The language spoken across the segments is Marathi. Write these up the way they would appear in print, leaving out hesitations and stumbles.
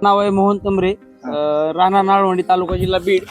नाव आहे मोहन तमरे, राहणार नाळवंडी, तालुका जिल्हा बीड.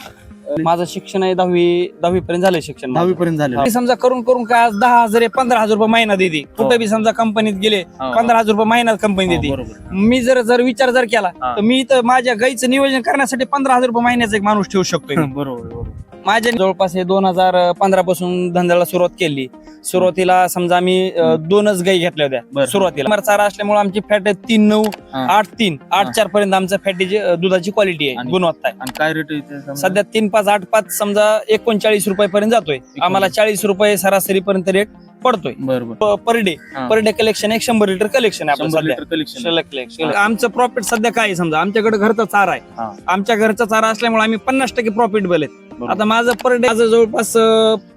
माझं शिक्षण आहे 10वी पर्यंत झालंय शिक्षण. 10वी पर्यंत झाले. समजा करून काय आज 10,000 आहे, 15,000 रुपये महिना देते. कुठे बी समजा कंपनीत गेले 15,000 रुपये महिना कंपनी देते. मी जर विचार केला तर मी तर माझ्या गाईचं नियोजन करण्यासाठी 15,000 रुपये महिन्याचा एक माणूस ठेवू शकतो. बरोबर. माझ्या जवळपास हे 2015 पासून धंद्याला सुरुवात केली. सुरुवातीला समजा आम्ही 2च गाई घेतल्या होत्या सुरुवातीला. चारा असल्यामुळे आमची फॅट 3,9, 8,3, 8,4 पर्यंत आमच्या फॅटीची दुधाची क्वालिटी आहे, गुणवत्ता आहे. आणि काय रेट आहे सध्या 3,5, 8,5 समजा 39 रुपये पर्यंत जातोय. आम्हाला 40 रुपये सरासरी पर्यंत रेट पडतोय. बरोबर. Per day collection 100 litre collection आहे आपलं. आमचं प्रॉफिट सध्या काय आहे समजा, आमच्याकडे घरचा चारा आहे. आमच्या घरचा चारा असल्यामुळे आम्ही 50% प्रॉफिटेबल आहेत. आता माझं पर डे जवळपास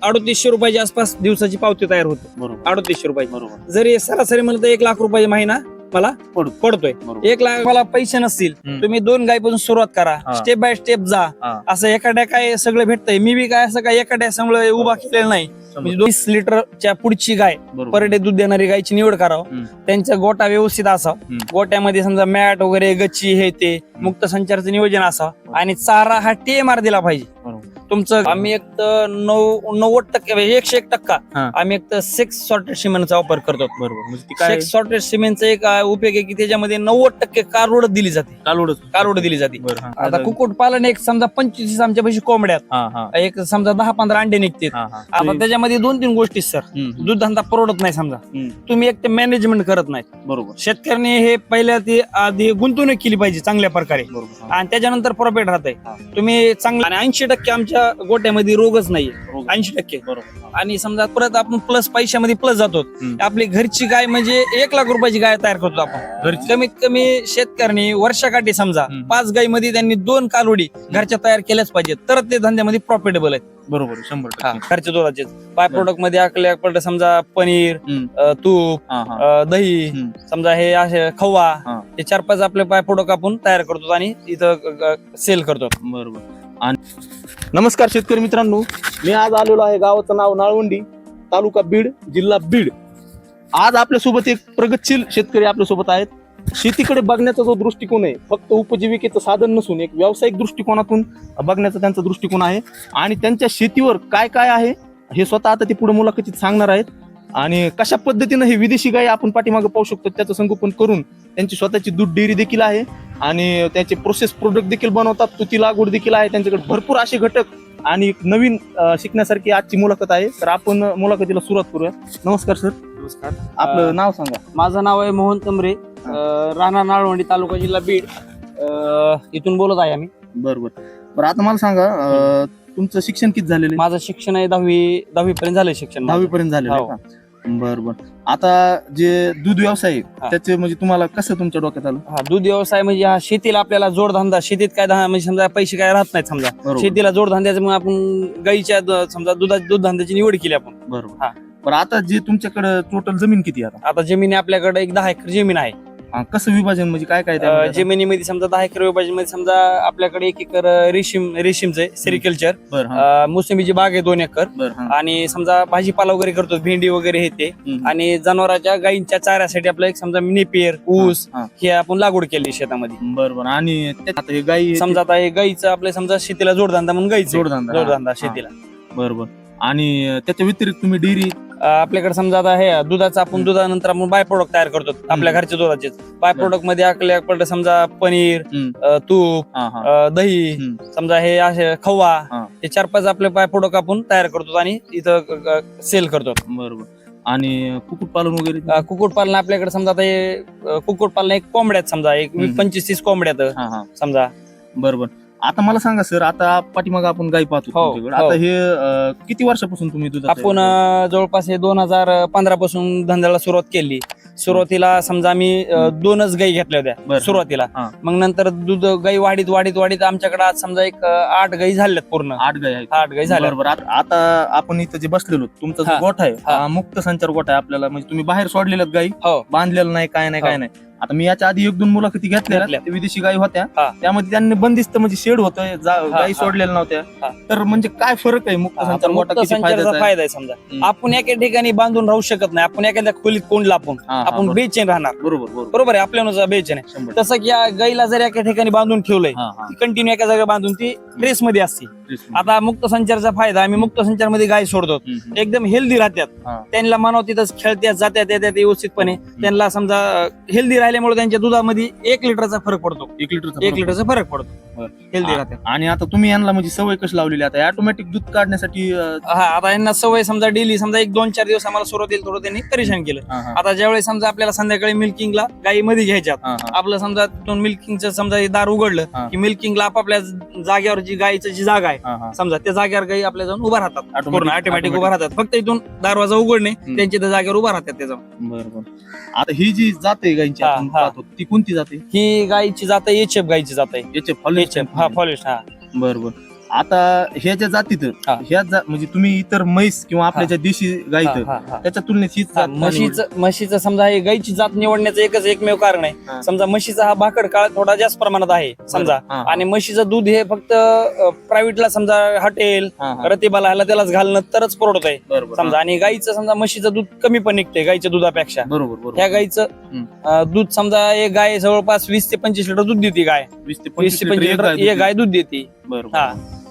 3800 रुपयाच्या आसपास दिवसाची पावती तयार होते. 3800 रुपये. जरी सरासरी म्हणलं तर 1,00,000 रुपये महिना मला पडतोय. 1,00,000 मला पैसे नसतील, तुम्ही 2 गायीपासून सुरुवात करा, स्टेप बाय स्टेप जा. असं एखाद्या काय सगळं भेटतंय. मी बी काय असं काय एखाद्या समोर उभा केलेलं नाही. म्हणजे 20 लिटरच्या पुढची गाय पर डे दूध देणारी गायची निवड करावं. त्यांचा गोटा व्यवस्थित असावा. गोट्यामध्ये समजा मॅट वगैरे, गच्ची, हे ते मुक्त संचारचं नियोजन असावं. आणि चारा हा TMR दिला पाहिजे तुमचं. आम्ही एक 90% 101% आम्ही एक सेक्स सॉर्टेड सिमेंटचा वापर करतो. बरोबर. सेक्स सॉर्टेड सिमेंटचा एक उपयोग आहे की त्याच्यामध्ये 90% कारोड दिली जाते. कारोड दिली जाते. आता कुक्कुट पालन एक समजा 25 आमच्या पैसे कोंबड्यात, एक समजा 10-15 अंडे निघते. आता त्याच्यामध्ये 2-3 गोष्टी सर, दूध धंदा परवडत नाही समजा, तुम्ही एक ते मॅनेजमेंट करत नाही. बरोबर. शेतकऱ्यांनी हे पहिल्या आधी गुंतवणूक केली पाहिजे चांगल्या प्रकारे, आणि त्याच्यानंतर प्रॉफिट राहतंय. तुम्ही चांगलं. आणि 80% आमच्या गोट्यामध्ये रोगच नाहीये, 80%. आणि समजा परत आपण प्लस पैशामध्ये प्लस जातो. आपली घरची गाय म्हणजे 1,00,000 रुपयाची गाय तयार करतो आपण. कमीत कमी शेतकऱ्यांनी वर्षाकाठी समजा 5 गायीमध्ये त्यांनी 2 कालोडी घरच्या तयार केल्याच पाहिजेत, तर ते धंद्यामध्ये प्रॉफिटेबल आहेत. बरोबर. 100%. घरच्या दुधाचे बाय प्रोडक्ट मध्ये आपल्याकडे समजा पनीर, तूप, दही, समजा हे असे खवा, हे 4-5 आपले बाय प्रोडक्ट आपण तयार करतो आणि इथं सेल करतो. बरोबर. नमस्कार शेतकरी मित्रांनो, मी आज आलेलो आहे, गावाचं नाव नाळवंडी, तालुका बीड, जिल्हा बीड. आज आपल्यासोबत एक प्रगतशील शेतकरी आपल्यासोबत आहेत. शेतीकडे बघण्याचा जो दृष्टिकोन आहे, फक्त उपजीविकेचं साधन नसून एक व्यावसायिक दृष्टिकोनातून बघण्याचा त्यांचा दृष्टिकोन आहे. आणि त्यांच्या शेतीवर काय काय आहे हे स्वतः आता ते पुढे मुलाखतीत सांगणार आहेत. आणि कशा पद्धतीनं हे विदेशी गाय आपण पाठीमागे पाहू शकतो त्याचं संगोपन करून त्यांची स्वतःची दूध डेअरी देखील आहे आणि त्याचे प्रोसेस प्रोडक्ट देखील बनवतात. तुती लागवड देखील आहे त्यांच्याकडे. भरपूर असे घटक आणि एक नवीन शिकण्यासारखी आजची मुलाखत आहे. तर आपण मुलाखतीला सुरुवात करूया. नमस्कार सर. नमस्कार. आपलं नाव सांगा. माझं नाव आहे मोहन तमरे, राहणार नाळवंडी, तालुका जिल्हा बीड. इथून बोलत आहे आम्ही. बरोबर. आता मला सांगा, तुमचं शिक्षण किती झालेलं आहे? माझं शिक्षण आहे 10वी पर्यंत झालंय शिक्षण. 10वी पर्यंत झालेलं आहे का? बरोबर. आता जे दूध व्यवसाय आहे त्याचे म्हणजे तुम्हाला कसं तुमच्या डोक्यात आलं? दूध व्यवसाय म्हणजे हा शेतीला आपल्याला जोडधंदा. शेतीत काय म्हणजे समजा पैसे काय राहत नाहीत समजा, शेतीला जोडधंद्याचं मग आपण गाईच्या समजा दूध धंद्याची निवड केली आपण. बरोबर. बरं, आता जे तुमच्याकडे टोटल जमीन किती आहे? आता जमीन आपल्याकडे एक 10 एकर जमीन आहे. कसं विभाजन म्हणजे काय काय? जमिनीमध्ये समजा 10 एकर विभाजन मध्ये समजा आपल्याकडे 1 एकर रेशीमचं सेरिकल्चर, मोसंबीची बाग आहे 2 एकर, आणि समजा भाजीपाला वगैरे करतो, भेंडी वगैरे हे ते. आणि जनावरांच्या गायींच्या चाऱ्यासाठी आपलं एक समजा नेपियर, ऊस हे आपण लागवड केली शेतामध्ये. बरोबर. आणि गाई समजा आता हे गाईचं आपल्या समजा शेतीला जोडधंदा म्हणून गाईचं जोडधंदा शेतीला. बरोबर. आणि त्याच्या व्यतिरिक्त तुम्ही डेअरी आपल्याकडे समजा आता हे दुधाचं आपण दुधानंतर आपण बाय प्रोडक्ट तयार करतो आपल्या घरच्या दुधाचे. बाय प्रोडक्ट मध्ये आपल्याकडे समजा पनीर, तूप, दही, समजा हे असे खवा, हे 4-5 आपले बाय प्रोडक्ट आपण तयार करतो आणि इथं सेल करतो. बरोबर. आणि कुक्कुटपालन वगैरे? कुक्कुटपालन आपल्याकडे समजा आता हे कुक्कुटपालन एक कोंबड्यात समजा एक 25-30 कोंबड्यात समजा. बरोबर. आता मला सांगा सर, आता पाठीमागे आपण गाई पाहतो, आता हे किती वर्षापासून तुम्ही दूध? आपण जवळपास हे 2015 पासून धंद्याला सुरुवात केली. सुरुवातीला समजा आम्ही 2च गाई घेतल्या होत्या सुरुवातीला. मग नंतर दूध गाई वाढीत आमच्याकडे आज समजा एक 8 गाई झाल्यात. पूर्ण 8 गाई झाल्या. बरोबर. आता आपण इथं जे बसलेलो, तुमचा जो गोठा आहे हा मुक्त संचार गोठा आहे आपल्याला, म्हणजे तुम्ही बाहेर सोडलेल्यात गाई, बांधलेलं नाही, काय नाही. आता मी याच्या आधी 1-2 मुलाखती घेतल्या, ते विदेशी गायी होत्या, त्यामध्ये त्यांनी बंदिस्त म्हणजे शेड होतं, गायी सोडलेल्या नव्हत्या. तर म्हणजे काय फरक आहे मुक्त संचार गोठा, किती संचाराचा फायदा आहे? समजा आपण एका ठिकाणी बांधून राहू शकत नाही, आपण एखाद्या खोलीत कोंडला आपण बेचैन राहणार. बरोबर आहे, आपल्यानुसार बेचैन आहे. तसं की या गाईला जर एका ठिकाणी बांधून ठेवलंय, कंटिन्यू एका जागा बांधून ती ट्रेस मध्ये असते. आता मुक्त संचारचा फायदा, आम्ही मुक्त संचार मध्ये गाय सोडतो, एकदम हेल्दी राहतात, त्यांना मानव तिथं खेळत्यात, जात्यात, येतात व्यवस्थितपणे. त्यांना समजा हेल्दी राहिल्यामुळे त्यांच्या दुधामध्ये 1 लिटरचा फरक पडतो, 1 लिटरचा फरक पडतो, हेल्दी राहतात. आणि आता तुम्ही यांना म्हणजे सवय कशी लावलेली? आता ऑटोमॅटिक दूध काढण्यासाठी आता यांना सवय समजा डेली समजा 1-2-4 दिवस आम्हाला सुरुवातीला थोडं त्यांनी परेशान केलं. आता ज्यावेळेस समजा आपल्याला संध्याकाळी मिल्किंगला गाई मध्ये घ्यायच्यात, आपलं समजा मिल्किंगचं समजा दार उघडलं की मिल्किंगला आपापल्या जागेवर जी गायची जी जागा आहे समजा, त्या जागेवर गाई आपल्या जाऊन उभा राहतात, पूर्ण ऑटोमॅटिक उभा राहतात. फक्त इथून दरवाजा उघडणे, त्यांच्या त्या जागेवर उभा राहतात त्याचा. बरोबर. आता ही जी जाते गायची आपण पाहतो, ती कोणती जाते? ही गायची जात आहे एचएफ गायची जात आहे, फॉलिस्ट. बरोबर. आता ह्या ज्या जातीत म्हणजे तुम्ही इतर म्हैस किंवा आपल्या ज्या देशी गायीत त्याच्या तुलनेत हीच म्हशीचं समजा हे गायची जात निवडण्याचं एकमेव कारण आहे. समजा म्हशीचा हा भाकड काळ थोडा जास्त प्रमाणात आहे समजा, आणि म्हशीचं दूध हे फक्त प्रायव्हेटला समजा हॉटेल रतिबाला ह्याला त्यालाच घालणं तरच परवडत आहे समजा. आणि गायीचं समजा म्हशीचं दूध कमी पण निघते गायीच्या दुधापेक्षा. बरोबर. ह्या गायीचं दूध समजा एक गाय जवळपास 20 ते 25 लिटर दूध देते गाय, 20 ते 25 लिटर एक गाय दूध देते.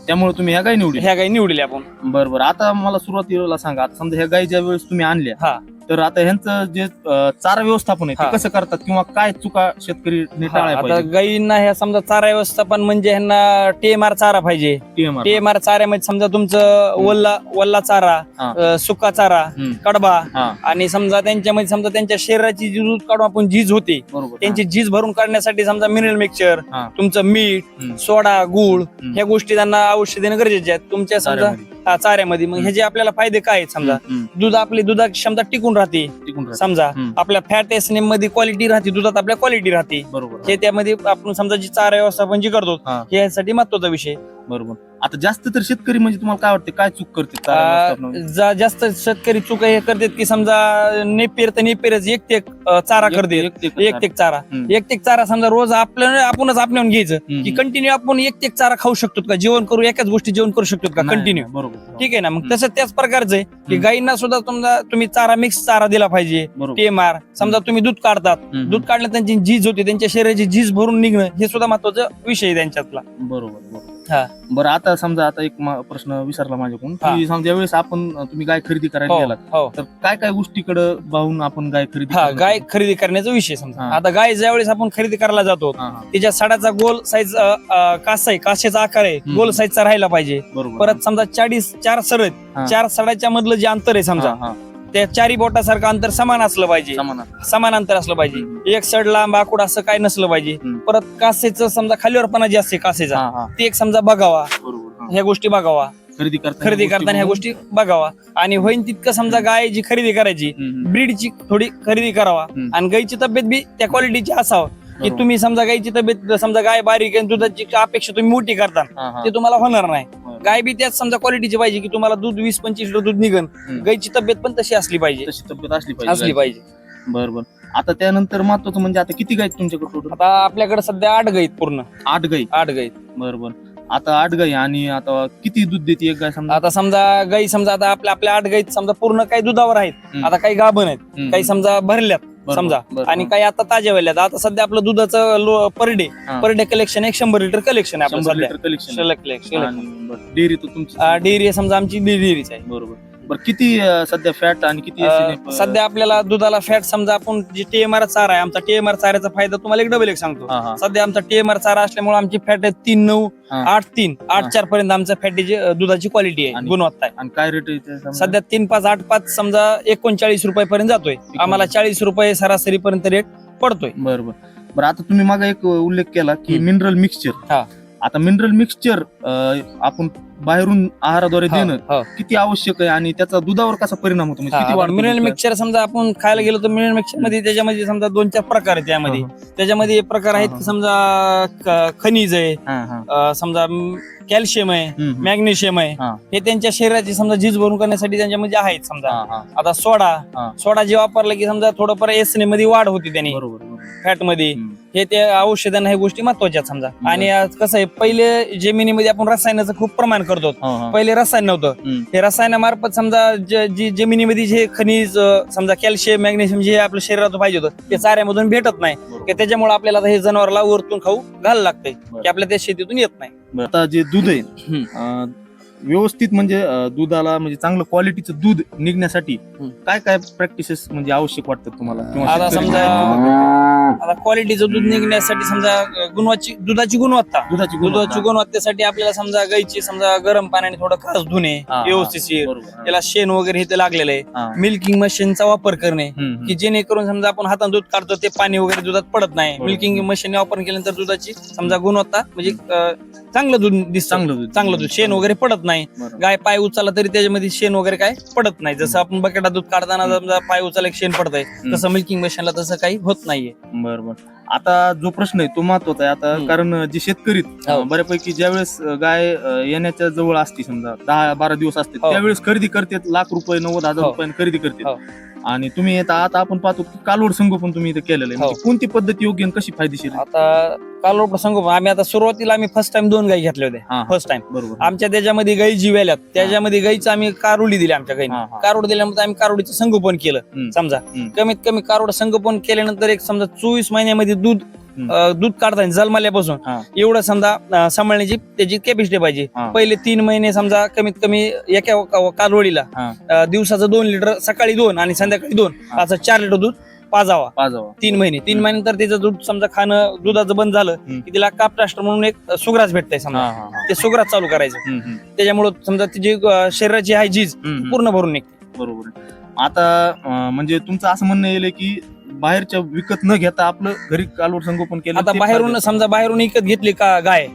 त्यामुळे तुम्ही ह्या गाय निवडली आपण. बरोबर. आता मला सुरुवातीला सांगा, आता समजा ह्या गाय ज्या वेळेस तुम्ही आणल्या, तर आता ह्यांचं जे चारा व्यवस्थापन आहे ते कसं करतात, किंवा काय चुका शेतकरी टाळायला पाहिजे? आता गायींना ह्या समजा चारा व्यवस्थापन म्हणजे ह्यांना टीएमआर चारा पाहिजे. टीएमआर चाऱ्यामध्ये समजा तुमचं वल्ला चारा, सुका चारा, कडबा, आणि समजा त्यांच्यामध्ये समजा त्यांच्या शरीराची जी दूध काढून आपण झीज होते, त्यांची झीज भरून काढण्यासाठी समजा मिनरल मिक्सचर, तुमचं मीठ, सोडा, गुळ, ह्या गोष्टी त्यांना औषध देणं गरजेचे आहेत तुमच्या समजा चाऱ्यामध्ये. मग ह्याचे आपल्याला फायदे काय आहेत? समजा दूध, आपली दुधाची क्षमता टिकून राहते समजा, आपल्या फॅट एसएनएम मध्ये क्वालिटी राहते, दुधात आपल्या क्वालिटी राहते. हे त्यामध्ये आपण समजा जी चारा व्यवस्थापन जी करतो यासाठी महत्वाचा विषय. बरोबर. आता जास्त तर शेतकरी म्हणजे तुम्हाला काय वाटतं, काय चूक करते? जास्त शेतकरी चूक हे करतात की समजा नेपेर तर नेपेरच एक चारा करते, एक चारा समजा रोज आपणच आपल्याहून घ्यायचं की कंटिन्यू आपण एक चारा खाऊ शकतो का, जेवण करू एकाच गोष्टी जेवण करू शकतो का कंटिन्यू? बरोबर. ठीक आहे ना. मग तसं त्याच प्रकारचं आहे की गायींना सुद्धा समजा तुम्ही चारा मिक्स चारा दिला पाहिजे. टीएमआर समजा तुम्ही दूध काढतात, दूध काढलं त्यांची झीज होते, त्यांच्या शरीराची झीज भरून निघणं हे सुद्धा महत्वाचा विषय आहे त्यांच्यातला. बरोबर. बरं. आता समजा आता एक प्रश्न विचारला माझ्याकडून, की समजा वेळेस तुम्ही गाय खरेदी करायला गेलात, तर काय काय गोष्टीकडे पाहून आपण गाय खरेदी करण्याचा विषय समजा. आता गाय ज्यावेळेस आपण खरेदी करायला जातो, तिच्या सडाचा गोल साईज कासेचा आकार आहे, गोल साईजचा राहायला पाहिजे. परत समजा 4 सरळ 4 सडाच्या मधलं जे अंतर आहे समजा, त्या 4 बोटासारखं अंतर समान असलं पाहिजे, समान अंतर असलं पाहिजे. एक सड लांब आकुड असं काय नसलं पाहिजे. परत कासेचं समजा खालीवरपणा जे असते कासेचा, ते एक समजा बघावा, ह्या गोष्टी बघावा खरेदी करताना, ह्या गोष्टी बघावा. आणि होईन तितकं समजा गाय जी खरेदी करायची ब्रीडची थोडी खरेदी करावा, आणि गायची तब्येत बी त्या क्वालिटीची असावं की तुम्ही समजा गायची तब्येत समजा गाय बारीक आणि दुधाची अपेक्षा तुम्ही मोठी करता, ते तुम्हाला होणार नाही. गाय बी त्याच समजा क्वालिटीची पाहिजे की तुम्हाला दूध 20-25 लिटर दूध निघन, गायची तब्येत पण तशी असली पाहिजे. बरोबर. आता त्यानंतर महत्वाचं म्हणजे आता किती गाय तुमच्याकडे? आता आपल्याकडे सध्या 8 गायीत, पूर्ण 8 गायीत. बरोबर. आता 8 गायी, आणि आता किती दूध देते एक गाय समजा? आता समजा गाई समजा आता आपल्या 8 गायीत समजा पूर्ण काही दुधावर आहेत, आता काही गाभण आहेत, काही समजा भरल्यात समजा, आणि काही आता ताज्या व्हायल्यात. आता सध्या आपलं दुधाचं per day collection 100 litre collection आहे आपलं सध्या. डेअरी तर तुमची डेअरी समजा आमची डेअरीच आहे. बरोबर. किती सध्या फॅट आणि किती सध्या आपल्याला दुधाला फॅट समजा आपण जे टीएमआर चारा आहे, आमचा टीएमआर चाऱ्याचा फायदा तुम्हाला एक डबल सांगतो. सध्या आमचा टीएमआर चारा असल्यामुळे आमची फॅट आहे 3.9, 8.3, 8.4 पर्यंत आमच्या फॅटीची दुधाची क्वालिटी आहे, गुणवत्ता आहे. आणि काय रेट सध्या 3.5, 8.5 समजा 39 रुपयापर्यंत जातोय. आम्हाला 40 रुपये सरासरी पर्यंत रेट पडतोय. बरोबर. आता तुम्ही मागे एक उल्लेख केला की मिनरल मिक्सचर. आता मिनरल मिक्सचर आपण बाहेरून आहाराद्वारे देणं किती आवश्यक आहे, आणि त्याचा दुधावर कसा परिणाम होतो? मिनरल मिक्सचर समजा आपण खायला गेलो तर मिनरल मिक्सचर मध्ये त्याच्यामध्ये समजा 2-4 प्रकार आहेत. त्याच्यामध्ये प्रकार आहेत समजा खनिज आहे, समजा कॅल्शियम आहे, हम्म. मॅग्नेशियम आहे, हा. हे त्यांच्या शरीराची समजा झीज भरून करण्यासाठी त्यांच्यामध्ये आहेत समजा. हा, हा. आता सोडा हा. सोडा जे वापरला की समजा थोडंफार एसने मध्ये वाढ होती त्यांनी बरोबर फॅट मध्ये. हम्म. हे त्या औषधांना हे गोष्टी महत्वाच्या समजा. आणि आज कसं आहे, पहिले जमिनीमध्ये आपण रसायनाचं खूप प्रमाण करतो. हा, हा. पहिले रसायन नव्हतं. हम्म. हे रसायनामार्फत समजा जी जमिनीमध्ये जे खनिज समजा कॅल्शियम मॅग्नेशियम जे आपल्या शरीरात पाहिजे होतं ते चाऱ्यामधून भेटत नाही. बरोबर. की त्याच्यामुळे आपल्याला आता हे जनावरला वरतून खाऊ घालायला लागतंय बरोबर. की आपल्या त्या शेतीतून येत नाही. बरं. आता जे दूध आहे व्यवस्थित म्हणजे दुधाला म्हणजे चांगलं क्वालिटीचं दूध निघण्यासाठी काय काय प्रॅक्टिसेस म्हणजे आवश्यक वाटतात तुम्हाला? किंवा आता शेतकरी समजा काय आता क्वालिटीचं दूध निघण्यासाठी समजा दुधाची गुणवत्ता दुधाची दुधाची गुणवत्तेसाठी आपल्याला समजा गाईची समजा गरम पाण्याने थोडं खास धुणे हा. व्यवस्थित, बरोबर. त्याला शेण वगैरे हे ते लागलेलं आहे. हा. मिल्किंग मशीनचा वापर करणे हम्म. की जेणेकरून समजा आपण हाताने दूध काढतो ते पाणी वगैरे दुधात पडत नाही. बरोबर. मिल्किंग मशीन वापर केल्यानंतर दुधाची समजा गुणवत्ता म्हणजे चांगलं दूध दिसतं. चांगलं दूध शेण वगैरे पडत नाही. बरोबर. गाय पाय उचलला तरी त्याच्यामध्ये शेण वगैरे काय पडत नाही. जसं आपण बकेटा दूध काढताना समजा पाय उचलला एक शेण पडतंय तसं मिल्किंग मशीनला तसं काही होत नाहीये. बरोबर. आता जो प्रश्न आहे तो महत्वाचा आहे आता कारण जे शेतकरी हो. बऱ्यापैकी ज्यावेळेस गाय येण्याच्या जवळ असते समजा 10-12 दिवस असते हो. त्यावेळेस खरेदी करतात लाख रुपये 90,000 हो. रुपये खरेदी करतात. हो. आणि तुम्ही आता आपण पाहतो की कालवड संगोपन तुम्ही इथे केलेलं आहे. हो. म्हणजे कोणती पद्धत योग्य आणि कशी फायदेशीर आहे? आता कालवड प्रसंग आम्ही आता सुरुवातीला आम्ही फर्स्ट टाइम 2 गाई घेतल्या हा. होत्या. फर्स्ट टाइम बरोबर. आमच्या त्याच्यामध्ये गाई जिवेल्यात त्याच्यामध्ये गाईचं आम्ही कारुडी दिली आमच्या हा, गाईने. हा. कारुड दिल्यानंतर आम्ही कारुडीचं संगोपन केलं. हम्म. समजा हम्म. कमीत कमी कारुड संगोपन केल्यानंतर एक समजा 24 महिन्यामध्ये दूध काढता जन्मल्यापासून हा. एवढं समजा सांभाळण्याची त्याची कॅपॅसिटी पाहिजे. हा. पहिले 3 महिने समजा कमीत कमी एका कालवडीला हा. दिवसाचं 2 लिटर सकाळी 2 आणि संध्याकाळी 2 हा. असं 4 लिटर दूध पाजावा. 3 महिने 3 महिन्यानंतर त्याचं दूध समजा खाणं दुधाचं बंद झालं की तिला कापराष्ट्र म्हणून एक सुग्रास भेटतंय समजा. हा, हा, हा. ते सुग्रास चालू करायचं. त्याच्यामुळे समजा तिची शरीराची आहे झीज पूर्ण भरून निघते. बरोबर. आता म्हणजे तुमचं असं म्हणणं येईल की बाहेरच्या विकत न घेता आपलं घरी कालवड संगोपन केलं आता ते बाहेरून फायद्याचं. समजा बाहेरून विकत घेतली का गाय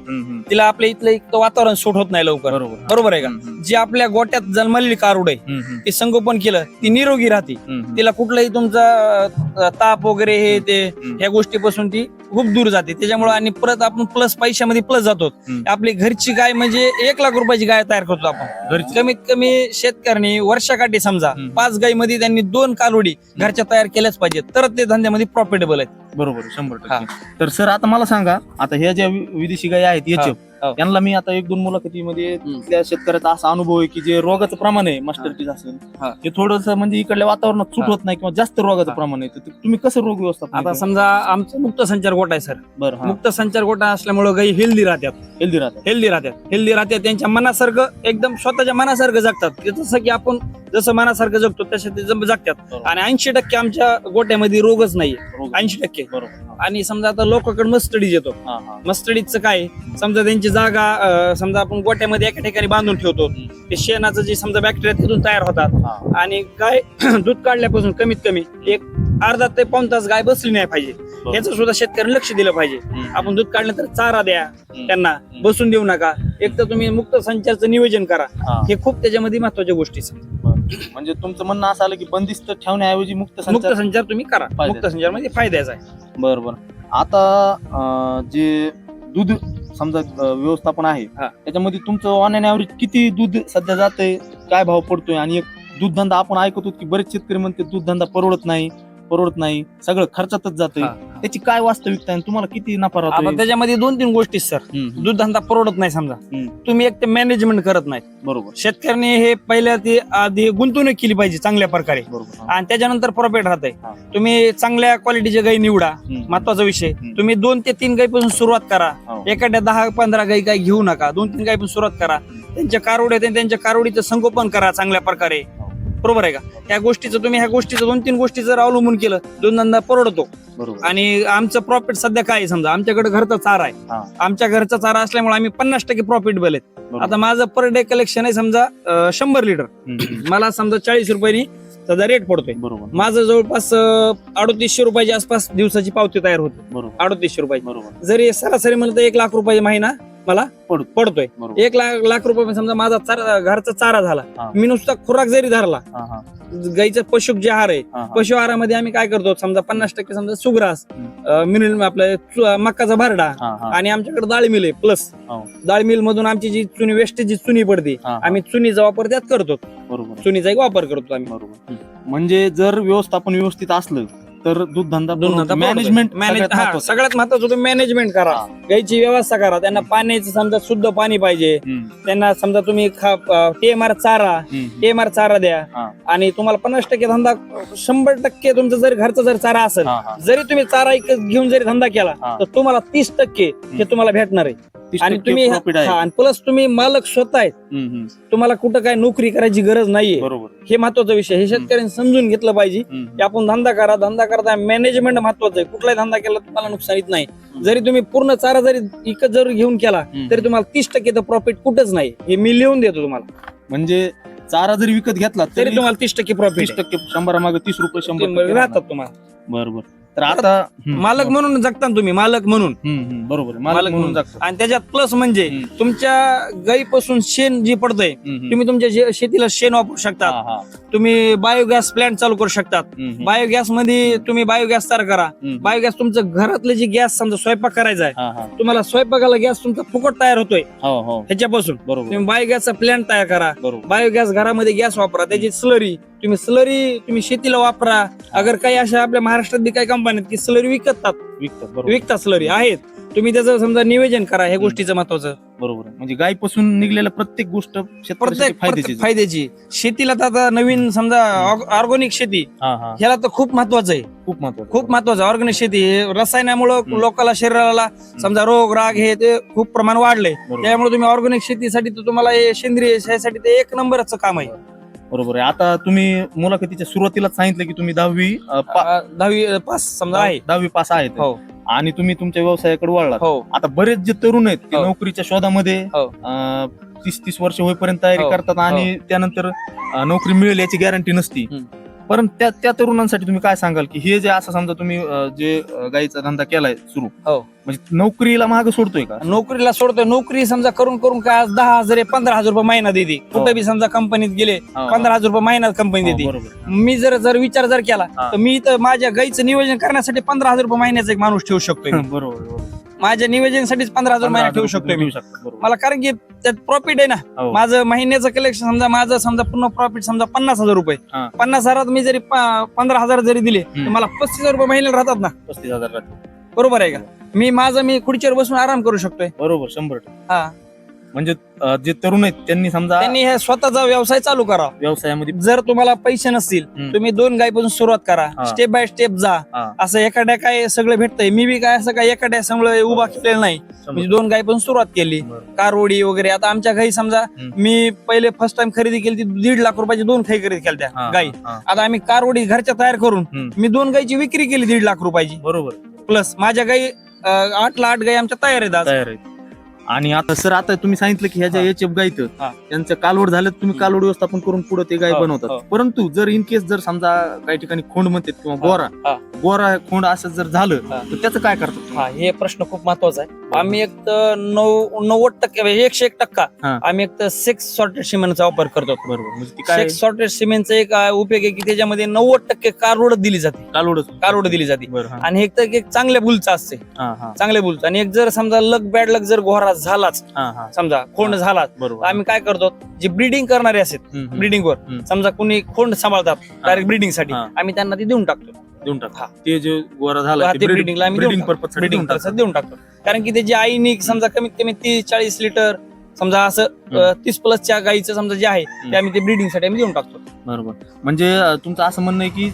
तिला आपल्या इथलं एक वातावरण सूट होत नाही लवकर. बरोबर. बरोबर आहे का? जी आपल्या गोट्यात जन्मलेली कारुड आहे ती संगोपन केलं ती निरोगी राहते. तिला कुठलाही तुमचा ताप वगैरे हे ते ह्या गोष्टीपासून ती खूप दूर जाते. त्याच्यामुळे आणि परत आपण प्लस पैशामध्ये प्लस जातो. आपली घरची गाय म्हणजे 1 लाख रुपयाची गाय तयार करतो आपण. कमीत कमी शेतकऱ्यांनी वर्षाकाठी समजा 5 गायीमध्ये त्यांनी 2 कालवडी घरच्या तयार केल्याच पाहिजेत तर ते धंद्यामध्ये प्रॉफिटेबल आहेत. बरोबर 100%. तर सर आता मला सांगा आता ह्या ज्या विदेशी गायी आहेत याच्या यांना मी आता 1-2 मुलाखतीमध्ये त्या शेतकऱ्याचा असा अनुभव आहे की जे रोगाचं प्रमाण आहे मास्टरटीज असेल ते थोडस म्हणजे इकडल्या वातावरणात सूट होत नाही किंवा जास्त रोगाचं प्रमाण आहे तर तुम्ही कसं रोग व्यवस्थापन आता समजा आमचं मुक्त संचार गोठा आहे सर. बरं. मुक्त संचार गोठा असल्यामुळे गाई हेल्दी राहतात. हेल्दी राहतात त्यांच्या मनासारखं एकदम स्वतःच्या मनासारखं जगतात. जसं की आपण जसं मनासारखं जगतो तसे ते जगतात. आणि 80% आमच्या गोट्यामध्ये रोगच नाहीये. 80%. बरोबर. आणि समजा आता लोकांकडे मस्टडीज येतो. मस्टडीजचं काय समजा त्यांची जागा समजा आपण गोट्यामध्ये एका ठिकाणी बांधून ठेवतो. ते शेणाचं जे समजा बॅक्टेरिया तिथून तयार होतात आणि गाय दूध काढल्यापासून कमीत कमी एक अर्धा ते पाऊण तास गाय बसली नाही पाहिजे. याचं सुद्धा शेतकऱ्यांनी लक्ष दिलं पाहिजे. आपण दूध काढल्यानंतर चारा द्या त्यांना, बसून देऊ नका. एक तर तुम्ही मुक्त संचारचं नियोजन करा. हे खूप त्याच्यामध्ये महत्वाच्या गोष्टी. म्हणजे तुमचं म्हणणं असं आलं की बंदिस्त ठेवण्याऐवजी मुक्त संचार तुम्ही करा. मुक्त संचार मध्ये फायद्याचा आहे. बरोबर. आता जे दूध समजा व्यवस्थापन आहे त्याच्यामध्ये तुमचं ऑन अँड ऍव्हरेज किती दूध सध्या जातंय, काय भाव पडतोय? आणि एक दूध धंदा आपण ऐकतो की बरेच शेतकरी म्हणते दूध धंदा परवडत नाही सगळं खर्चातच जातंय. त्याची काय वास्तविकता आहे? तुम्हाला किती नफा राहतो? आता त्याच्यामध्ये 2-3 गोष्टी सर. दूध धंदा परवडत नाही समजा तुम्ही एक ते मॅनेजमेंट करत नाही. बरोबर. शेतकऱ्यांनी हे पहिल्या ती आधी गुंतवणूक केली पाहिजे चांगल्या प्रकारे आणि त्याच्यानंतर प्रॉफिट राहतंय. तुम्ही चांगल्या क्वालिटीच्या गाई निवडा. महत्वाचा विषय तुम्ही 2 ते 3 गाईपासून सुरुवात करा. एखाद्या 10-15 गाई काय घेऊ नका. 2-3 गाईपासून सुरुवात करा. त्यांच्या कारोडीचं संगोपन करा चांगल्या प्रकारे. बरोबर आहे का? ह्या गोष्टीचं 2-3 गोष्टी जर अवलंबून केलं दूध धंदा परवडतो. आणि आमचं प्रॉफिट सध्या काय आहे समजा आमच्याकडे घरचा चारा आहे. आमच्या घरचा चारा असल्यामुळे आम्ही 50% प्रॉफिटेबल आहेत. आता माझं पर डे कलेक्शन आहे समजा 100 लिटर. मला समजा 40 रुपयांनी सध्या रेट पडतोय. माझं जवळपास 3800 रुपयाच्या आसपास दिवसाची पावती तयार होते. 3800 रुपये. जरी सरासरी म्हणलं तर 1 लाख रुपये महिना मला पडतोय. बरोबर. 1 लाख रुपये समजा माझा घरचा चारा झाला, हा. मी नुसता खुराक जरी धरला, हा, हा, गाईचं पशु जे आहार आहे, हा, हा. पशु आहारामध्ये आम्ही काय करतो समजा 50% समजा सुग्रास, मिनरल आपलं मक्काचा भरडा, हा, हा. आणि आमच्याकडे डाळ मिल आहे प्लस. हो. डाळ मिल मधून आमची जी चुनी वेस्टेज जी चुनी पडते, हा, हा. आम्ही चुनीचा वापर त्यात करतो. बरोबर. चुनीचा एक वापर करतो आम्ही. बरोबर. म्हणजे जर व्यवस्थापन व्यवस्थित असलं तर दूध धंदा मॅनेजमेंट सगळ्यात महत्वाचं होतं मॅनेजमेंट करा, गाईची व्यवस्था करा, त्यांना पाण्याचं समजा शुद्ध पाणी पाहिजे, त्यांना समजा तुम्ही TMR चारा द्या, आणि तुम्हाला 50% धंदा 100% तुमचा जर घरचा जर चारा असेल, जरी तुम्ही चारा घेऊन जरी धंदा केला तर तुम्हाला 30% हे तुम्हाला भेटणार आहे. आणि तुम्ही प्लस तुम्ही मालक स्वतः आहेत, तुम्हाला कुठं काय नोकरी करायची गरज नाहीये. हे महत्वाचा विषय, हे शेतकऱ्यांनी समजून घेतलं पाहिजे की आपण धंदा करता मॅनेजमेंट महत्वाचं आहे. कुठलाही धंदा केला तुम्हाला नुकसान येत नाही. जरी तुम्ही पूर्ण चारा जरी इकत जर घेऊन केला तरी तुम्हाला 30% प्रॉफिट कुठंच नाही, हे मी लिहून देतो तुम्हाला. म्हणजे चारा जरी विकत घेतला तरी तुम्हाला 30% प्रॉफिट, 100 मागे 30 रुपये 100 राहतात तुम्हाला. बरोबर. तर आता मालक म्हणून जगता तुम्ही, मालक म्हणून. बरोबर, मालक म्हणून जगता. आणि त्याच्यात प्लस म्हणजे तुमच्या गाईपासून शेण जे पडतंय, तुम्ही तुमच्या शेतीला शेण वापरू शकता. तुम्ही बायोगॅस प्लांट चालू करू शकतात. बायोगॅस मध्ये तुम्ही बायोगॅस तयार करा. बायोगॅस तुमचं घरातले जे गॅस समजा स्वयंपाक करायचा आहे, तुम्हाला स्वयंपाकाला गॅस तुमचा फुकट तयार होतोय ह्याच्यापासून. तुम्ही बायोगॅसचा प्लांट तयार करा. बायोगॅस घरामध्ये गॅस वापरा. त्याची स्लरी तुम्ही शेतीला वापरा. अगर काही अशा आपल्या महाराष्ट्रात बी काही कंपन्यात की स्लरी विकतात स्लरी आहेत, तुम्ही त्याचं समजा नियोजन करा. हे गोष्टीचं महत्वाचं. बरोबर. म्हणजे गायीपासून निघलेल्या प्रत्येक गोष्ट फायद्याची. शेतीला तर आता नवीन समजा ऑर्गॅनिक शेती, ह्याला तर खूप महत्वाचं आहे. खूप महत्वाचं ऑर्गॅनिक शेती. रसायनामुळे लोकांना शरीराला समजा रोग राग हे ते खूप प्रमाण वाढलंय. त्यामुळे तुम्ही ऑर्गॅनिक शेतीसाठी तर तुम्हाला सेंद्रिय शेतीसाठी ते 1 नंबरचं काम आहे. बरोबर आहे. आता तुम्ही मुलाखतीच्या सुरुवातीलाच सांगितलं की तुम्ही 10वी पास समजा आहे, 10वी पास आहेत. हो. आणि तुम्ही तुमच्या व्यवसायाकडे वळलात. हो. आता बरेच जे तरुण आहेत ते नोकरीच्या शोधामध्ये 30 वर्ष होईपर्यंत तयारी करतात आणि त्यानंतर नोकरी मिळेल याची गॅरंटी नसती. परंतु त्या तरुणांसाठी तुम्ही काय सांगाल की हे जे असं समजा तुम्ही जे गाईचा धंदा केलाय सुरू, म्हणजे नोकरीला मागे सोडतोय का? नोकरीला सोडतोय. नोकरी समजा करून काय आज 10,000 15,000 रुपये महिना देते. कुठे बी समजा कंपनीत गेले 15,000 रुपये महिना कंपनी देते. मी जर विचार जर केला तर मी तर माझ्या गाईचं नियोजन करण्यासाठी 15,000 रुपये महिन्याचा एक माणूस ठेवू शकतोय. बरोबर. माझ्या नियोजनासाठीच 15,000 महिना ठेवू शकतोय मी. मला कारण की त्यात प्रॉफिट आहे ना. माझं महिन्याचं कलेक्शन समजा पूर्ण प्रॉफिट समजा 50,000 रुपये. 50,000 मी जरी 15,000 जरी दिले तर मला 35,000 रुपये महिन्याला राहतात ना. 35,000. बरोबर आहे का? मी खुर्चीवर बसून आराम करू शकतोय. बरोबर, 100%. म्हणजे जे तरुण आहेत त्यांनी हे स्वतःचा व्यवसाय चालू करा. व्यवसायामध्ये जर तुम्हाला पैसे नसतील, तुम्ही 2 गायीपासून सुरुवात करा. स्टेप बाय स्टेप जा. असं एखाद्या काय सगळं भेटतंय. मी बी काय असं काय एखाद्या सगळं उभा केलेलं नाही. म्हणजे 2 गायीपासून सुरुवात केली. कारवडी वगैरे. आता आमच्या गाई समजा मी पहिले फर्स्ट टाइम खरेदी केली ती 1.5 लाख रुपयाची 2 गाई खरेदी केल्या गाई. आता आम्ही कारवडी घरच्या तयार करून मी 2 गायीची विक्री केली 1.5 लाख रुपयाची. बरोबर. प्लस माझ्या गाई 8 गाई आमच्या तयार आहेत. आणि आता सर, आता तुम्ही सांगितलं की ह्या ज्या HF गायीत त्यांचं कालवड झालं, तुम्ही कालवड व्यवस्थापन करून पुढे ते गाय बनवतात. परंतु जर इन केस जर समजा काही ठिकाणी खोंड म्हणतात किंवा गोरा खोंड असं जर झालं तर त्याचं काय करतात? हे प्रश्न खूप महत्वाचा आहे. आम्ही एक तर 90% 101% आम्ही एक तर सेक्स सॉर्टेड सिमेंटचा वापर करतो. बरोबर. सेक्स सॉर्टेड सिमेंटचा एक उपयोग आहे की त्याच्यामध्ये 90% कालवड दिली जाते. कालवड दिली जाते. आणि एक तर एक चांगल्या बुलचा असते, चांगल्या बुलचा. आणि एक जर समजा बॅड लक जर गोरा झालाच, समजा खोंड झालाच, आम्ही काय करतो, जे ब्रीडिंग करणारे असतात ब्रीडिंगवर समजा कुणी खोंड सांभाळतात डायरेक्ट ब्रीडिंग साठी, आम्ही त्यांना ते देऊन टाकतो. ते जे गोरा झाला ब्रीडिंगला ब्रीडिंग देऊन टाकतो. कारण की त्याची आईनी समजा कमीत कमी 30-40 लिटर समजा असं 30+ गाईचं समजा जे आहे ते आम्ही ते ब्रीडिंग साठी आम्ही देऊन टाकतो. बरोबर. म्हणजे तुमचं असं म्हणणं आहे की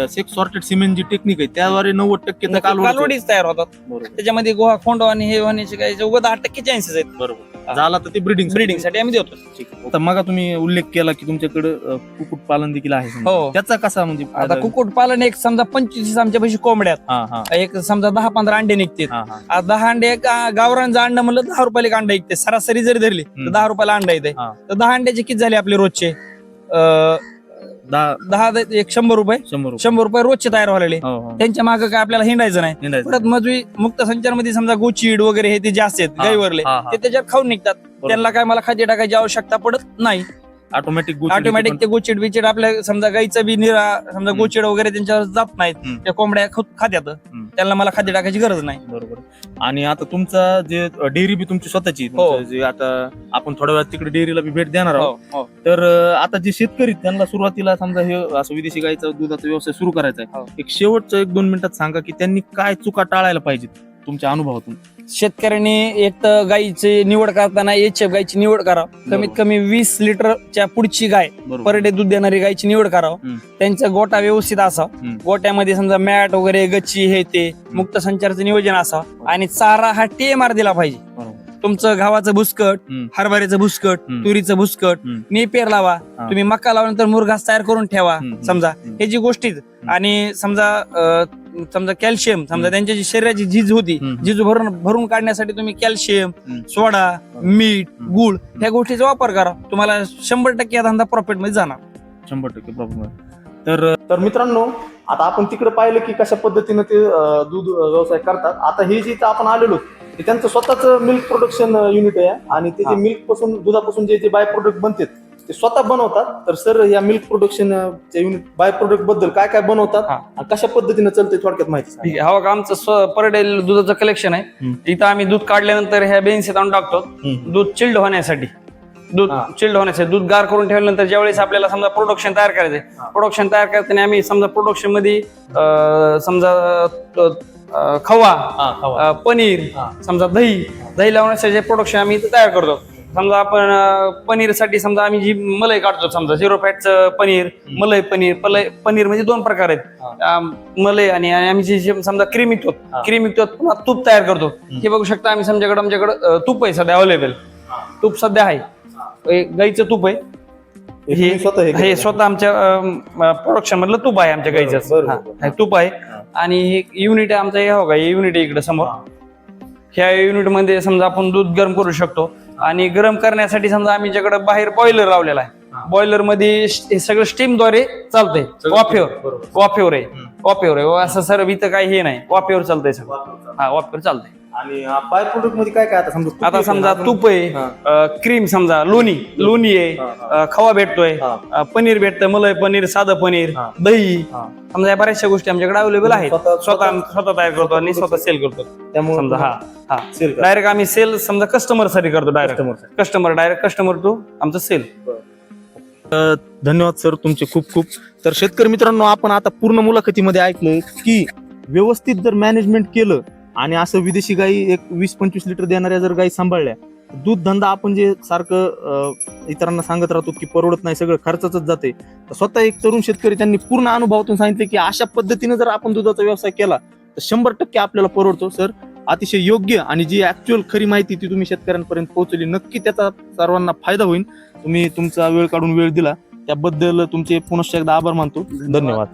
सेक्स सॉर्टेड सिमेंट जी टेक्निक आहे त्याद्वारे 90% कालवडीच तयार होतात. त्याच्यामध्ये गोहा खोंड आणि हे होण्याचे काही 10% चान्सेस आहेत. बरोबर. झाला तर ते ब्रीडिंग साठी आम्ही देतो. आता मग तुम्ही उल्लेख केला की तुमच्याकडे कुक्कुट पालन देखील आहे. हो. त्याचा कसा म्हणजे आता कुक्कुट पालन एक समजा 25 आमच्या पैसे कोंबड्यात एक समजा 10-15 अंडे निघते. 10 अंडे गावरांचं अंड म्हणलं 10 रुपयाला एक अंडा निघते. सरासरी जरी धरली तर 10 रुपयाला अंडा येते. तर 10 अंड्याचे किती झाले आपले रोजचे 10 एक 100 रुपये 100 रुपये रोजचे तयार व्हायला त्यांच्या मागे काय आपल्याला हिंडायचं नाही. परत मजवी मुक्त संचारमध्ये समजा गोचीड वगैरे हे ते जास्त आहेत गाईवरले ते त्याच्यात खाऊन निघतात. त्यांना काय मला खाद्य टाकायची आवश्यकता पडत नाही. ऑटोमॅटिक ते गोचिड बिचिड आपल्या समजा गाईचं बी निरा समजा गोचिड वगैरे त्यांच्यावर जात नाहीत. त्या कोंबड्या खात्यात त्यांना मला खाद्य टाकायची गरज नाही. बरोबर. आणि आता तुमचा जे डेअरी बी तुमची स्वतःची जे आता आपण थोड्या वेळात तिकडे डेअरीला बी भेट देणार आहोत. तर आता जे शेतकरी त्यांना सुरुवातीला समजा हे असं विदेशी गाईचा दुधाचा व्यवसाय सुरू करायचा आहे, एक शेवटचं 1-2 मिनिटात सांगा की त्यांनी काय चुका टाळायला पाहिजेत तुमच्या अनुभवातून. शेतकऱ्यांनी एक तर गायीची निवड करताना एचएफ गायची निवड करावं. कमीत कमी 20 लिटरच्या पुढची गाय पर डे दूध देणारी गायची निवड करावं. त्यांचा गोटा व्यवस्थित असावा. गोट्यामध्ये समजा मॅट वगैरे गच्ची हे ते मुक्त संचारचं नियोजन असावं. आणि चारा हा TMR दिला पाहिजे. तुमचं गव्हाचं भुसकट, हरभऱ्याचं भुसकट, तुरीचं भुसकट, नेपेर लावा. तुम्ही मका लावल्यानंतर मुरघास तयार करून ठेवा. समजा हे जी गोष्टी आणि समजा कॅल्शियम समजा त्यांच्या जी शरीराची झीज होती झीज भरून काढण्यासाठी तुम्ही कॅल्शियम, सोडा, मीठ, गुळ ह्या गोष्टीचा वापर करा. तुम्हाला 100% धंदा प्रॉफिट मध्ये जाणार. 100% प्रॉफिट. तर मित्रांनो, आता आपण तिकडे पाहिलं की कशा पद्धतीने ते दूध व्यवसाय करतात. आता हे जे आपण आलेलो ते त्यांचं स्वतःच मिल्क प्रोडक्शन युनिट आहे. आणि ते जे मिल्क पासून दुधापासून जे बाय प्रोडक्ट बनतात ते स्वतः बनवतात. तर सर, या milk production unit by product बद्दल काय काय बनवतात, कशा पद्धतीने चालते थोडक्यात माहिती. हा का आमचं पर डे दुधाचं कलेक्शन आहे. इथं आम्ही दूध काढल्यानंतर ह्या बेन्सीत आणून टाकतो. दूध चिल्ड होण्यासाठी दूध गार करून ठेवल्यानंतर ज्यावेळेस आपल्याला समजा प्रोडक्शन तयार करायचंय, प्रोडक्शन तयार करताना आम्ही समजा प्रोडक्शन मध्ये समजा खवा, पनीर, समजा दही लावण्यासाठी प्रोडक्शन आम्ही इथं तयार करतो. समजा आपण पनीरसाठी समजा आम्ही जी मलाई काढतो, समजा 0 फॅटचं पनीर, मलाई पनीर म्हणजे 2 प्रकार आहेत, मलाई आणि आम्ही जी समजा क्रीम विकतो पुन्हा तूप तयार करतो. हे बघू शकता आम्ही आमच्याकडे तूप आहे सध्या अवेलेबल. तूप सध्या आहे, गाईचं तूप आहे. हे स्वतः आमच्या प्रोडक्शन मधलं तूप आहे आमच्या गाईचं तूप आहे. आणि हे युनिट आहे आमचं, हे युनिट आहे इकडे समोर. ह्या युनिट मध्ये समजा आपण दूध गरम करू शकतो. आणि गरम करण्यासाठी समजा आम्ही ज्याकडे बाहेर बॉयलर लावलेला आहे, बॉयलर मध्ये हे सगळं स्टीमद्वारे चालतंय. वाफेवर आहे असं सर्व इथं काही हे नाही, वाफेवर चालतंय सगळं. वाफेवर चालतंय. आणि बाय प्रोडक्ट मध्ये काय काय आता समजा तूप आहे, क्रीम समजा लोणी आहे, खवा भेटतोय, पनीर भेटतं, मलाई पनीर, साधं पनीर, दही, समजा या बऱ्याचशा गोष्टी आमच्याकडे अवेलेबल आहेत. स्वतः तयार करतो आणि स्वतः सेल करतो. त्यामुळे समजा डायरेक्ट आम्ही सेल समजा कस्टमर साठी करतो. डायरेक्ट कस्टमर टू आमचं सेल. धन्यवाद सर तुमचे खूप खूप. तर शेतकरी मित्रांनो, आपण आता पूर्ण मुलाखतीमध्ये ऐकलं की व्यवस्थित जर मॅनेजमेंट केलं आणि असं विदेशी गाई एक 20-25 लिटर देणाऱ्या जर गाई सांभाळल्या, दूध धंदा आपण जे सारखं इतरांना सांगत राहतो की परवडत नाही, सगळं खर्चाच जाते. तर स्वतः एक तरुण शेतकरी त्यांनी पूर्ण अनुभवातून सांगितले की अशा पद्धतीने जर आपण दुधाचा व्यवसाय केला तर 100% आपल्याला परवडतो. सर, अतिशय योग्य आणि जी ऍक्च्युअल खरी माहिती ती तुम्ही शेतकऱ्यांपर्यंत पोहोचवली. नक्की त्याचा सर्वांना फायदा होईल. तुम्ही तुमचा वेळ काढून वेळ दिला त्याबद्दल तुमचे पुनश्च एकदा आभार मानतो. धन्यवाद.